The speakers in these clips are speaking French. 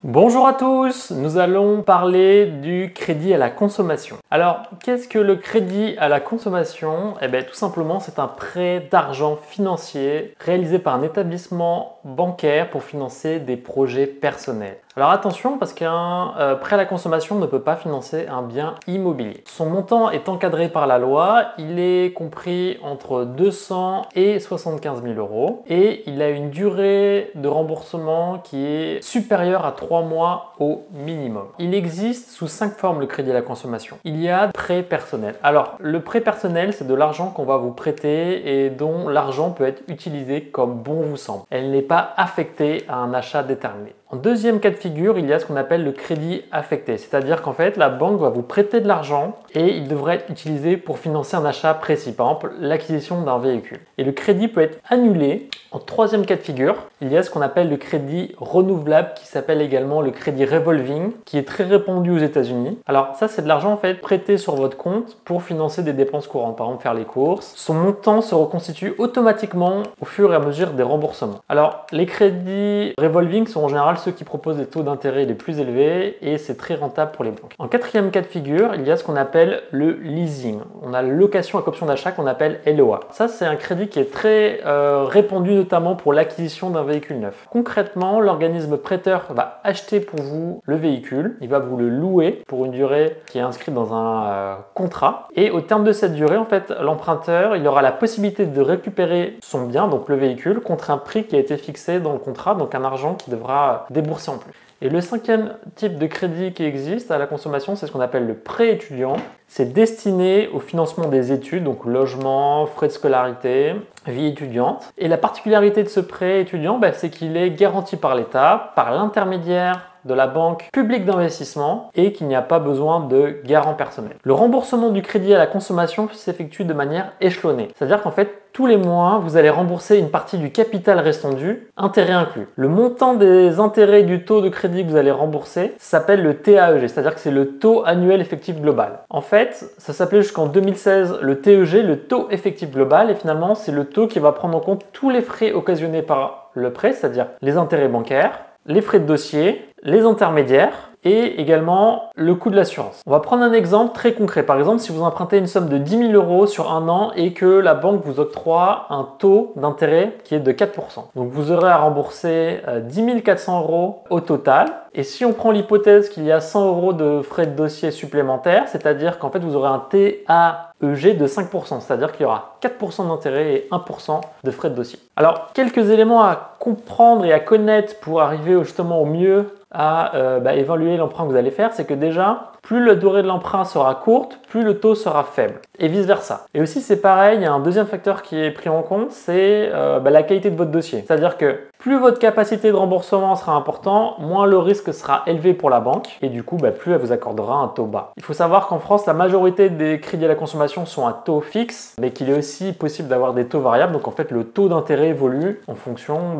Bonjour à tous, nous allons parler du crédit à la consommation. Alors, qu'est-ce que le crédit à la consommation? Eh bien, tout simplement, c'est un prêt d'argent financier réalisé par un établissement bancaire pour financer des projets personnels. Alors attention, parce qu'un prêt à la consommation ne peut pas financer un bien immobilier. Son montant est encadré par la loi, il est compris entre 200 et 75 000 euros et il a une durée de remboursement qui est supérieure à 3 mois au minimum. Il existe sous 5 formes le crédit à la consommation. Il y a prêt personnel. Alors, le prêt personnel, c'est de l'argent qu'on va vous prêter et dont l'argent peut être utilisé comme bon vous semble. Elle n'est pas affectée à un achat déterminé. En deuxième cas de figure, il y a ce qu'on appelle le crédit affecté, c'est-à-dire qu'en fait, la banque va vous prêter de l'argent et il devrait être utilisé pour financer un achat précis, par exemple l'acquisition d'un véhicule. Et le crédit peut être annulé. En troisième cas de figure, il y a ce qu'on appelle le crédit renouvelable qui s'appelle également le crédit revolving, qui est très répandu aux États-Unis. Alors ça, c'est de l'argent en fait prêté sur votre compte pour financer des dépenses courantes, par exemple faire les courses. Son montant se reconstitue automatiquement au fur et à mesure des remboursements. Alors les crédits revolving sont en général ceux qui proposent des taux d'intérêt les plus élevés et c'est très rentable pour les banques. En quatrième cas de figure, il y a ce qu'on appelle le leasing. On a la location avec option d'achat qu'on appelle LOA. Ça, c'est un crédit qui est très répandu notamment pour l'acquisition d'un véhicule neuf. Concrètement, l'organisme prêteur va acheter pour vous le véhicule, il va vous le louer pour une durée qui est inscrite dans un contrat et au terme de cette durée, en fait, l'emprunteur, il aura la possibilité de récupérer son bien, donc le véhicule, contre un prix qui a été fixé dans le contrat, donc un argent qu'il devra débourser en plus. Et le cinquième type de crédit qui existe à la consommation, c'est ce qu'on appelle le prêt étudiant. C'est destiné au financement des études, donc logement, frais de scolarité, vie étudiante. Et la particularité de ce prêt étudiant, c'est qu'il est garanti par l'État, par l'intermédiaire de la banque publique d'investissement et qu'il n'y a pas besoin de garant personnel. Le remboursement du crédit à la consommation s'effectue de manière échelonnée. C'est-à-dire qu'en fait, tous les mois, vous allez rembourser une partie du capital restant dû, intérêt inclus. Le montant des intérêts du taux de crédit que vous allez rembourser s'appelle le TAEG, c'est-à-dire que c'est le taux annuel effectif global. En fait, ça s'appelait jusqu'en 2016 le TEG, le taux effectif global, et finalement, c'est le taux qui va prendre en compte tous les frais occasionnés par le prêt, c'est-à-dire les intérêts bancaires, les frais de dossier, les intermédiaires et également le coût de l'assurance. On va prendre un exemple très concret. Par exemple, si vous empruntez une somme de 10 000 euros sur un an et que la banque vous octroie un taux d'intérêt qui est de 4%. Donc vous aurez à rembourser 10 400 euros au total. Et si on prend l'hypothèse qu'il y a 100 euros de frais de dossier supplémentaires, c'est-à-dire qu'en fait vous aurez un TAEG de 5%, c'est-à-dire qu'il y aura 4% d'intérêt et 1% de frais de dossier. Alors, quelques éléments à comprendre et à connaître pour arriver justement au mieux à évaluer l'emprunt que vous allez faire, c'est que déjà, plus la durée de l'emprunt sera courte, plus le taux sera faible, et vice-versa. Et aussi, c'est pareil, il y a un deuxième facteur qui est pris en compte, c'est la qualité de votre dossier. C'est-à-dire que plus votre capacité de remboursement sera importante, moins le risque sera élevé pour la banque, et du coup, plus elle vous accordera un taux bas. Il faut savoir qu'en France, la majorité des crédits à la consommation sont à taux fixe, mais qu'il est aussi possible d'avoir des taux variables, donc en fait, le taux d'intérêt évolue en fonction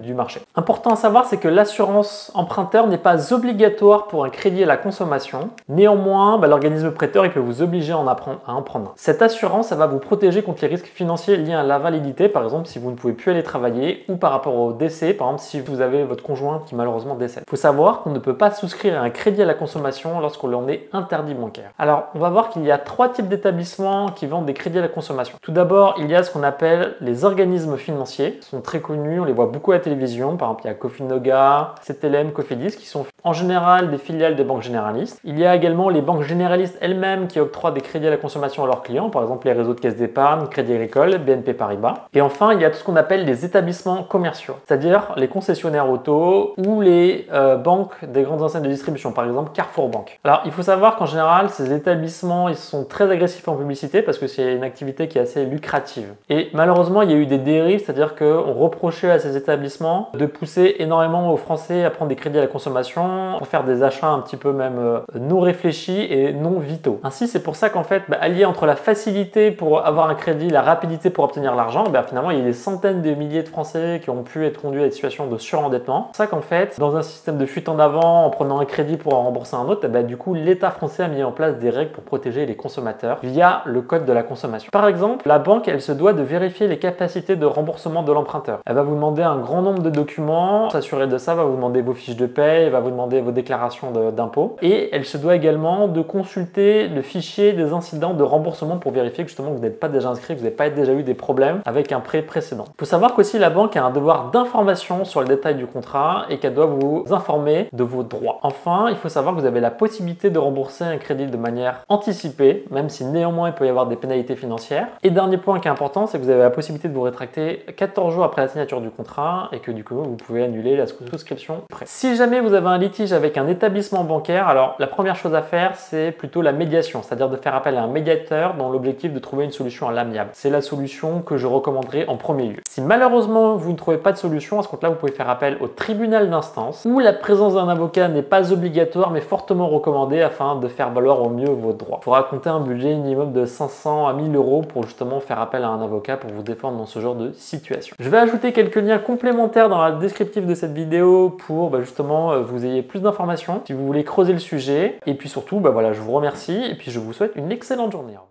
du marché. Important à savoir, c'est que l'assurance emprunteur n'est pas obligatoire pour un crédit à la consommation. Néanmoins, l'organisme prêteur il peut vous obliger à en prendre. Cette assurance, elle va vous protéger contre les risques financiers liés à l'invalidité, par exemple si vous ne pouvez plus aller travailler, ou par rapport au décès, par exemple si vous avez votre conjoint qui malheureusement décède. Il faut savoir qu'on ne peut pas souscrire à un crédit à la consommation lorsqu'on en est interdit bancaire. Alors, on va voir qu'il y a 3 types d'établissements qui vendent des crédits à la consommation. Tout d'abord, il y a ce qu'on appelle les organismes financiers. Ils sont très connus, on les voit beaucoup à la télévision. Par exemple, il y a Cofinoga, CTLM, Cofidis, qui sont en général des filiales des banques généralistes. Il y a également les banques généralistes elles-mêmes qui octroient des crédits à la consommation à leurs clients, par exemple les réseaux de caisse d'épargne, Crédit Agricole, BNP Paribas. Et enfin, il y a tout ce qu'on appelle les établissements commerciaux, c'est-à-dire les concessionnaires auto ou les banques des grandes enseignes de distribution, par exemple Carrefour Banque. Alors, il faut savoir qu'en général, ces établissements, ils sont très agressifs en publicité parce que c'est une activité qui est assez lucrative. Et malheureusement, il y a eu des dérives, c'est-à-dire qu'on reprochait à ces établissements de pousser énormément aux Français à prendre des crédits à la consommation pour faire des achats un petit peu même non réfléchis et non vitaux. Ainsi, c'est pour ça qu'en fait, à allier entre la facilité pour avoir un crédit, la rapidité pour obtenir l'argent, finalement il y a des centaines de milliers de Français qui ont pu être conduits à des situations de surendettement. C'est ça qu'en fait, dans un système de fuite en avant, en prenant un crédit pour en rembourser un autre, du coup l'État français a mis en place des règles pour protéger les consommateurs via le code de la consommation. Par exemple, la banque elle se doit de vérifier les capacités de remboursement de l'emprunteur. Elle va vous demander un grand nombre de documents, s'assurer de ça, va vous demander vos fiches de paie, elle va vous demander vos déclarations d'impôts et elle se doit également de consulter le fichier des incidents de remboursement pour vérifier que justement vous n'êtes pas déjà inscrit, que vous n'avez pas déjà eu des problèmes avec un prêt précédent. Il faut savoir qu'aussi la banque a un devoir d'information sur le détail du contrat et qu'elle doit vous informer de vos droits. Enfin, il faut savoir que vous avez la possibilité de rembourser un crédit de manière anticipée, même si néanmoins il peut y avoir des pénalités financières. Et dernier point qui est important, c'est que vous avez la possibilité de vous rétracter 14 jours après la signature du contrat et que du coup vous pouvez annuler la souscription prêt. Si jamais vous avez un litige avec un établissement bancaire, alors la première chose à faire c'est plutôt la médiation, c'est-à-dire de faire appel à un médiateur dans l'objectif de trouver une solution à l'amiable. C'est la solution que je recommanderais en premier lieu. Si malheureusement vous ne trouvez pas de solution, à ce compte-là vous pouvez faire appel au tribunal d'instance où la présence d'un avocat n'est pas obligatoire mais fortement recommandée afin de faire valoir au mieux vos droits. Il faudra compter un budget minimum de 500 à 1000 euros pour justement faire appel à un avocat pour vous défendre dans ce genre de situation. Je vais ajouter quelques liens complémentaires dans la descriptive de cette vidéo pour justement vous ayez plus d'informations si vous voulez creuser le sujet. Et puis surtout, voilà, je vous remercie et puis je vous souhaite une excellente journée. Au revoir.